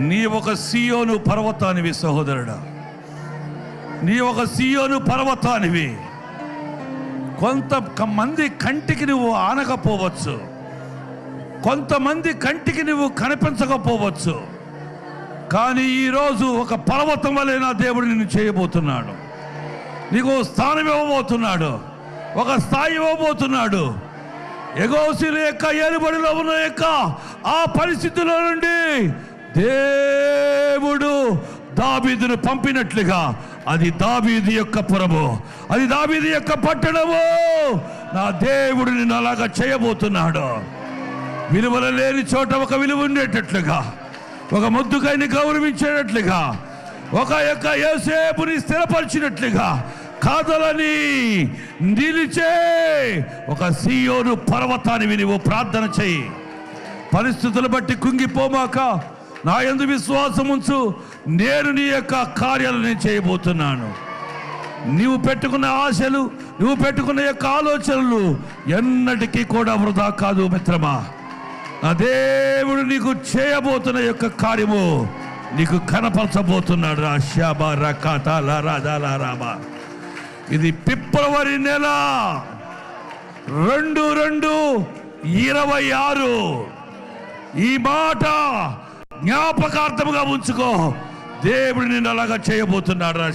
నీ ఒక సియోను పర్వతానివి సహోదరుడా, నీ ఒక సియోను పర్వతానివి. కొంతమంది కంటికి నువ్వు ఆనకపోవచ్చు, కొంతమంది కంటికి నువ్వు కనిపించకపోవచ్చు, కానీ ఈరోజు ఒక పర్వతం వలె నా దేవుడు నిన్ను చేయబోతున్నాడు. నీకు స్థానం ఇవ్వబోతున్నాడు, ఒక స్థాయి ఇవ్వబోతున్నాడు. ఎగోసిన యొక్క ఏలుబడిలో ఉన్న యొక్క ఆ పరిస్థితుల నుండి దేవుడు దావీదును పంపినట్లుగా, అది దావీదు యొక్క పురము, అది దావీదు యొక్క పట్టణము. నా దేవుడు నిన్ను అలాగా చేయబోతున్నాడు. విలువలు లేని చోట ఒక విలువ ఉండేటట్లుగా, ఒక ముద్దుకైని గౌరవించేటట్లుగా, ఒక యొక్క యోసేపుని స్థిరపరిచినట్లుగా కాదలని నిలిచే ఒక సియోను పర్వతాన్ని నువ్వు ప్రార్థన చేయి. పరిస్థితులు బట్టి కుంగిపోమాక నా యందు విశ్వాసం ఉంచు. నేను నీ యొక్క కార్యాలు నేను చేయబోతున్నాను. నీవు పెట్టుకున్న ఆశలు, నువ్వు పెట్టుకున్న యొక్క ఆలోచనలు ఎన్నటికీ కూడా వృధా కాదు మిత్రమా. నా దేవుడు నీకు చేయబోతున్న యొక్క కార్యము నీకు కనపరచబోతున్నాడు. ఇది ఫిబ్రవరి నెల 22/26. ఈ మాట జ్ఞాపకార్థముగా ఉంచుకో. దేవుడు నిన్ను అలాగా చేయబోతున్నాడు.